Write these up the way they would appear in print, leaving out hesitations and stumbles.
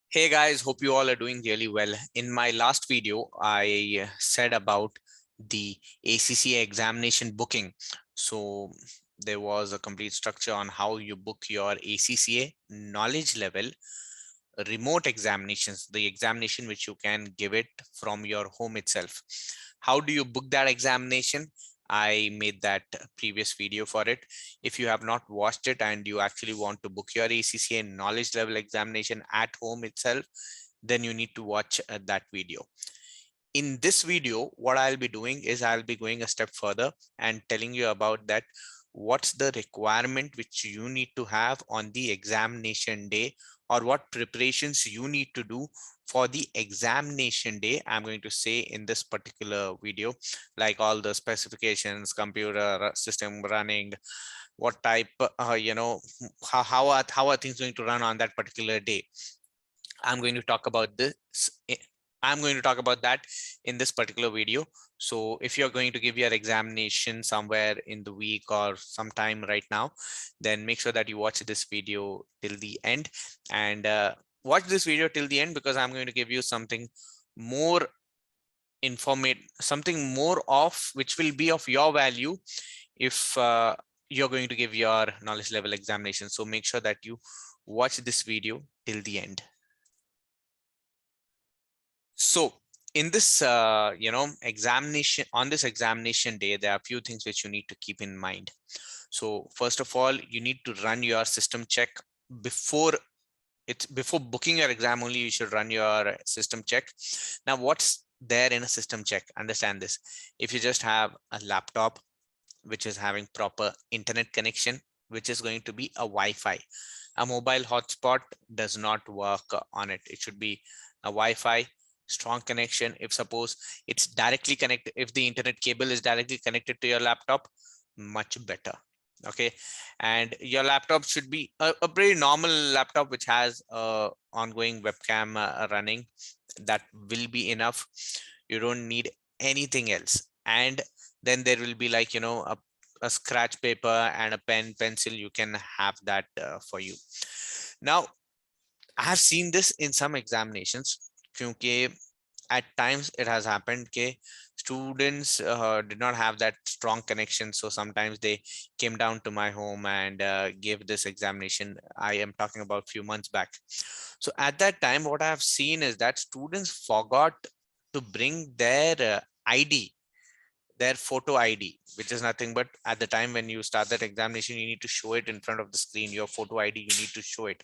Hey guys, hope you all are doing really well. In my last video, I said about the ACCA examination booking. So there was a complete structure on how you book your ACCA knowledge level remote examinations, the examination which you can give it from your home itself. How do you book that examination? I made that previous video for it. If you have not watched it and you actually want to book your ACCA knowledge level examination at home itself, then you need to watch that video. In this video, what I'll be doing is I'll be going a step further and telling you about that. What's the requirement which you need to have on the examination day, or what preparations you need to do for the examination day. I'm going to say in this particular video, like all the specifications, computer system running, what type, how are things going to run on that particular day. I'm going to talk about this. I'm going to talk about that in this particular video. So if you're going to give your examination somewhere in the week or sometime right now, then make sure that you watch this video till the end, and watch this video till the end, because I'm going to give you something more informative, something more of which will be of your value if you're going to give your knowledge level examination. So make sure that you watch this video till the end. So in this, examination, on this examination day, there are a few things which you need to keep in mind. So first of all, you need to run your system check before booking your exam. Only you should run your system check. Now, what's there in a system check? Understand this. If you just have a laptop which is having proper internet connection, which is going to be a Wi-Fi, a mobile hotspot does not work on it. It should be a Wi-Fi strong connection. If suppose it's directly connected, if the internet cable is directly connected to your laptop, much better. Okay, and your laptop should be a pretty normal laptop which has a ongoing webcam running. That will be enough. You don't need anything else. And then there will be, like, a scratch paper and a pencil. You can have that for you. Now, I have seen this in some examinations. Kyunki at times it has happened that students did not have that strong connection, so sometimes they came down to my home and gave this examination. I am talking about few months back. So at that time, what I have seen is that students forgot to bring their ID, their photo ID, which is nothing but, at the time when you start that examination, you need to show it in front of the screen. Your photo ID, you need to show it.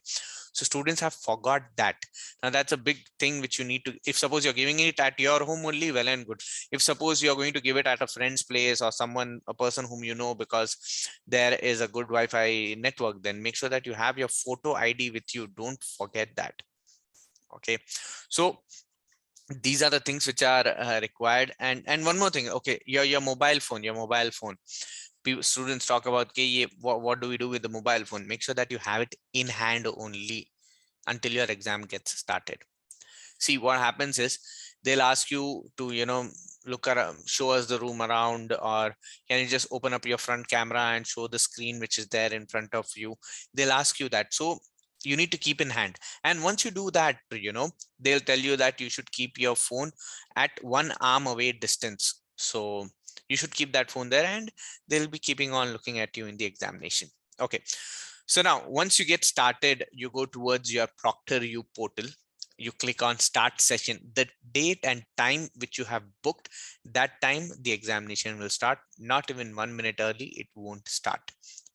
So students have forgot that. Now that's a big thing which you need to, if suppose you're giving it at your home only, well and good. If suppose you're going to give it at a friend's place or someone, a person whom you know, because there is a good Wi-Fi network, then make sure that you have your photo ID with you. Don't forget that. Okay, so these are the things which are required. And one more thing. Okay, your mobile phone, students talk about, okay, what do we do with the mobile phone? Make sure that you have it in hand only until your exam gets started. See, what happens is they'll ask you to, look around, show us the room around, or can you just open up your front camera and show the screen which is there in front of you. They'll ask you that. So you need to keep in hand. And once you do that, they'll tell you that you should keep your phone at 1 arm away distance. So you should keep that phone there, and they'll be keeping on looking at you in the examination. Okay, so now once you get started, you go towards your ProctorU portal. You click on start session. The date and time which you have booked, that time the examination will start. Not even 1 minute early, it won't start.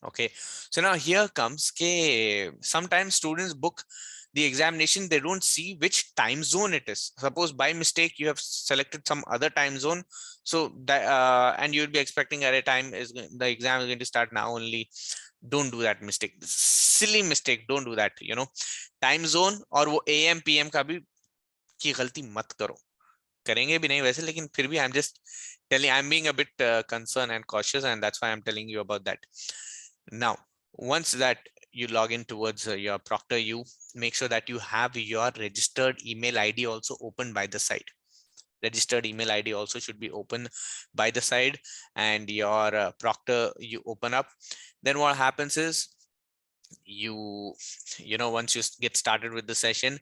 Okay, so now here comes, okay, sometimes students book the examination, they don't see which time zone it is. Suppose by mistake you have selected some other time zone, so that and you'll be expecting at a time is the exam is going to start now only. Don't do that mistake, silly mistake. Don't do that. Time zone और वो AM PM का भी की गलती मत करो. करेंगे भी नहीं वैसे, लेकिन फिर भी I'm just telling, I'm being a bit concerned and cautious, and that's why I'm telling you about that. Now, once that you log in towards your ProctorU, make sure that you have your registered email ID also open by the side. Registered email ID also should be open by the side, and your Proctor you open up. Then what happens is, once you get started with the session,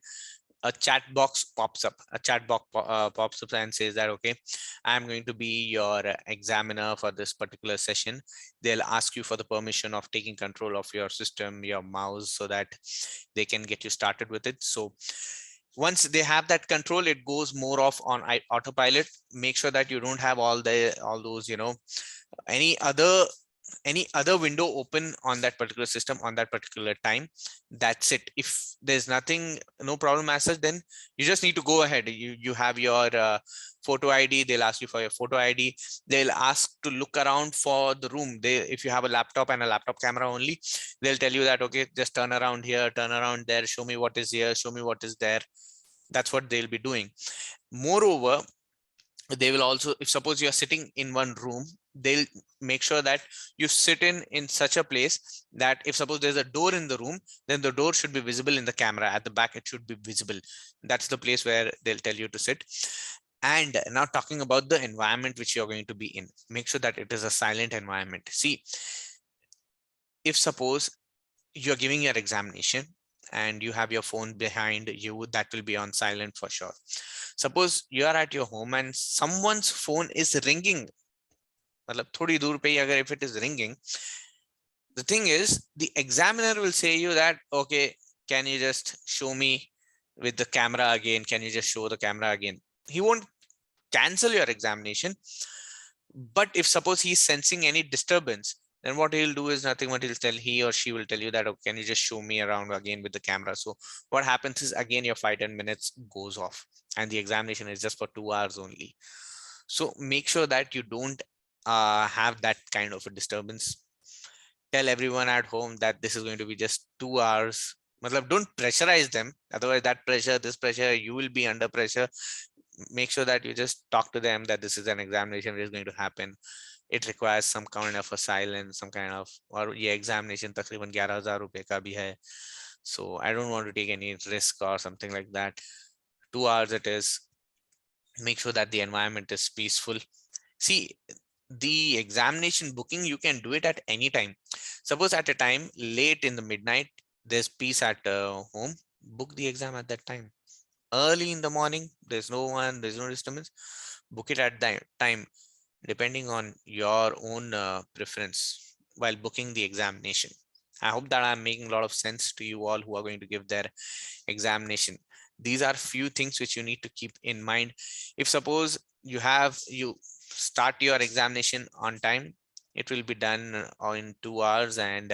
a chat box pops up. A chat box pops up and says that, okay, I'm going to be your examiner for this particular session. They'll ask you for the permission of taking control of your system, your mouse, so that they can get you started with it. So once they have that control, it goes more off on autopilot. Make sure that you don't have all those, any other window open on that particular system on that particular time. That's it. If there's nothing, no problem as such, then you just need to go ahead. You have your photo ID. They'll ask you for your photo ID. They'll ask to look around for the room. If you have a laptop and a laptop camera only, they'll tell you that, okay, just turn around here, turn around there, show me what is here, show me what is there. That's what they'll be doing. Moreover, they will also, if suppose you're sitting in one room, they'll make sure that you sit in such a place that if suppose there's a door in the room, then the door should be visible in the camera. At the back, it should be visible. That's the place where they'll tell you to sit. And now talking about the environment which you're going to be in, make sure that it is a silent environment. See, if suppose you're giving your examination and you have your phone behind you, that will be on silent for sure. Suppose you are at your home and someone's phone is ringing. If it is ringing, the thing is, the examiner will say you that, okay, can you just show me with the camera again? Can you just show the camera again? He won't cancel your examination. But if suppose he's sensing any disturbance, then what he'll do is nothing but he or she will tell you that, okay, can you just show me around again with the camera? So what happens is, again, your 5-10 minutes goes off and the examination is just for 2 hours only. So make sure that you don't have that kind of a disturbance. Tell everyone at home that this is going to be just 2 hours. Don't pressurize them. Otherwise, this pressure, you will be under pressure. Make sure that you just talk to them that this is an examination which is going to happen. It requires some kind of a silence, some kind of, or yeah, examination takriban 11,000 rupees ka bhi hai. So I don't want to take any risk or something like that. 2 hours it is. Make sure that the environment is peaceful. See, the examination booking, you can do it at any time. Suppose at a time late in the midnight, there's peace at home, book the exam at that time. Early in the morning, there's no one, there's no disturbance, book it at that time, depending on your own preference while booking the examination. I hope that I'm making a lot of sense to you all who are going to give their examination. These are few things which you need to keep in mind. If suppose you start your examination on time, it will be done in 2 hours, and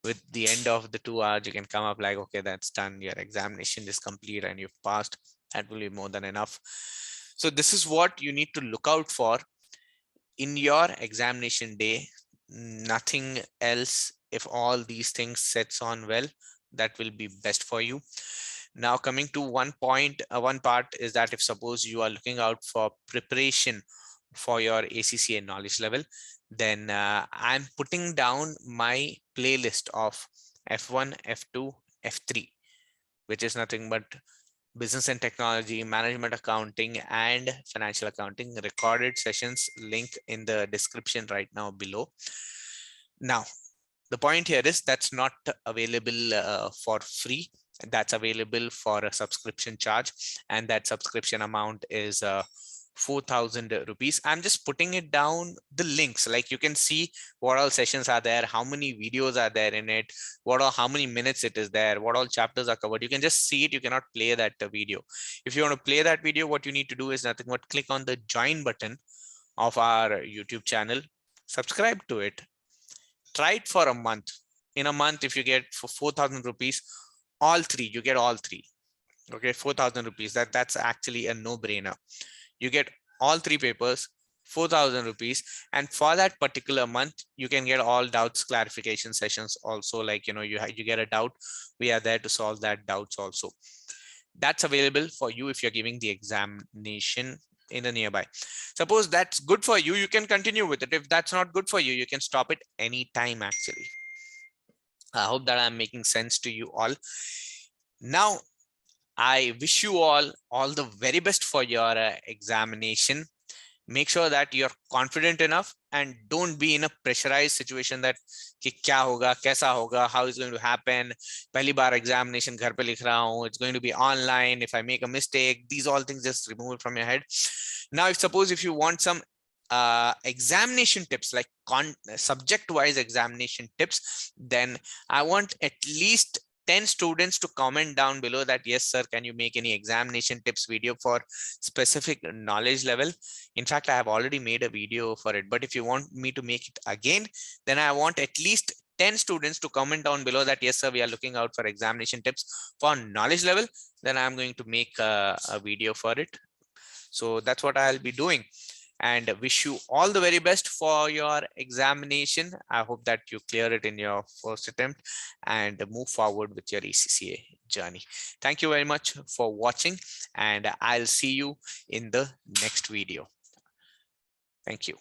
with the end of the 2 hours, you can come up like, okay, that's done. Your examination is complete and you've passed. That will be more than enough. So this is what you need to look out for in your examination day. Nothing else. If all these things sets on well, that will be best for you. Now coming to one part is that if suppose you are looking out for preparation for your ACCA knowledge level, then I'm putting down my playlist of F1, F2, F3, which is nothing but business and technology, management accounting, and financial accounting recorded sessions. Link in the description right now below. Now, the point here is that's not available for free. That's available for a subscription charge, and that subscription amount is 4,000 rupees. I'm just putting it down the links, like you can see what all sessions are there, how many videos are there in it, how many minutes it is there, what all chapters are covered. You can just see it. You cannot play that video. If you want to play that video, what you need to do is nothing but click on the join button of our YouTube channel, subscribe to it, try it for a month. In a month, if you get for 4,000 rupees, all three, you get all three. Okay, 4,000 rupees. That's actually a no-brainer. You get all three papers, 4,000 rupees. And for that particular month, you can get all doubts clarification sessions also. Like, you get a doubt, we are there to solve that doubts also. That's available for you if you're giving the examination in the nearby. Suppose that's good for you, you can continue with it. If that's not good for you, you can stop it anytime actually. I hope that I'm making sense to you all. Now, I wish you all the very best for your examination. make sure that you're confident enough and don't be in a pressurized situation that कि क्या होगा, कैसा होगा, how is going to happen, पहली बार examination घर पे लिख रहा हूँ, it's going to be online, if I make a mistake, these all things just remove it from your head. Now, if you want some examination tips, like subject wise examination tips, then I want at least 10 students to comment down below that, yes sir, can you make any examination tips video for specific knowledge level. In fact, I have already made a video for it, but if you want me to make it again, then I want at least 10 students to comment down below that, yes sir, we are looking out for examination tips for knowledge level. Then I'm going to make a video for it. So that's what I'll be doing, and wish you all the very best for your examination. I hope that you clear it in your first attempt and move forward with your ACCA journey. Thank you very much for watching, and I'll see you in the next video. Thank you.